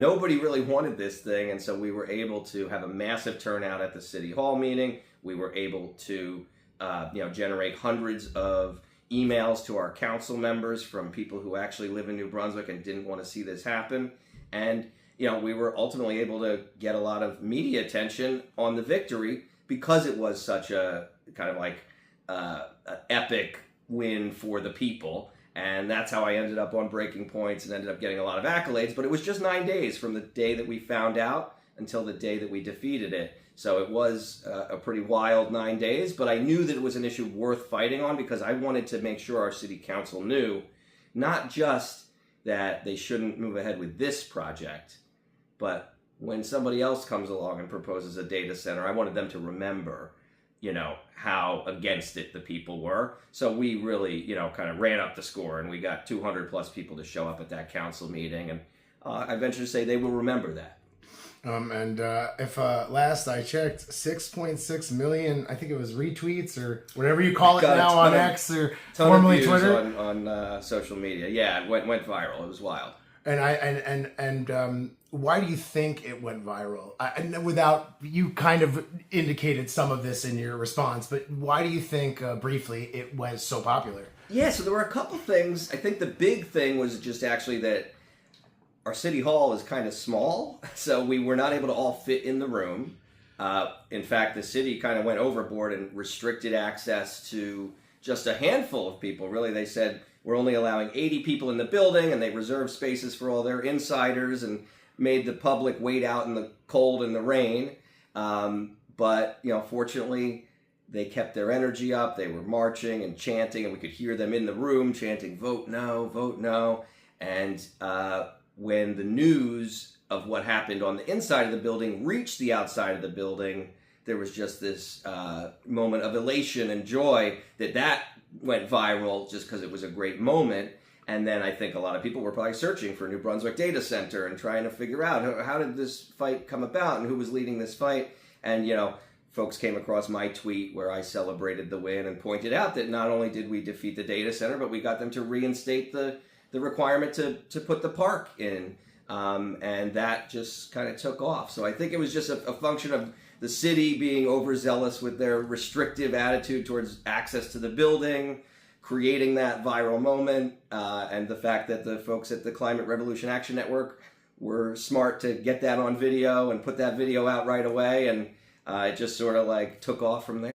Nobody really wanted this thing, and so we were able to have a massive turnout at the city hall meeting. We were able to, generate hundreds of emails to our council members from people who actually live in New Brunswick and didn't want to see this happen. And we were ultimately able to get a lot of media attention on the victory because it was such a kind of like epic win for the people. And that's how I ended up on Breaking Points and ended up getting a lot of accolades. But it was just 9 days from the day that we found out until the day that we defeated it. So it was a pretty wild 9 days, but I knew that it was an issue worth fighting on because I wanted to make sure our city council knew not just that they shouldn't move ahead with this project, but when somebody else comes along and proposes a data center, I wanted them to remember how against it the people were. So we really, kind of ran up the score, and we got 200 plus people to show up at that council meeting. And I venture to say they will remember that. If last I checked, 6.6 million, I think it was retweets or whatever you call it now on X or formerly Twitter. On social media. Yeah, it went viral. It was wild. And why do you think it went viral? Without, you kind of indicated some of this in your response, but why do you think, briefly, it was so popular? Yeah, so there were a couple things. I think the big thing was just actually that our city hall is kind of small, so we were not able to all fit in the room. In fact, the city kind of went overboard and restricted access to just a handful of people. Really, they said, we're only allowing 80 people in the building, and they reserved spaces for all their insiders and made the public wait out in the cold and the rain. But fortunately, they kept their energy up. They were marching and chanting, and we could hear them in the room chanting, vote no, vote no. And when the news of what happened on the inside of the building reached the outside of the building, there was just this moment of elation and joy that went viral just because it was a great moment. And then I think a lot of people were probably searching for New Brunswick Data Center and trying to figure out how did this fight come about and who was leading this fight. And, folks came across my tweet where I celebrated the win and pointed out that not only did we defeat the data center, but we got them to reinstate the requirement to put the park in. And that just kind of took off. So I think it was just a function of the city being overzealous with their restrictive attitude towards access to the building, creating that viral moment, and the fact that the folks at the Climate Revolution Action Network were smart to get that on video and put that video out right away, and it just sort of like took off from there.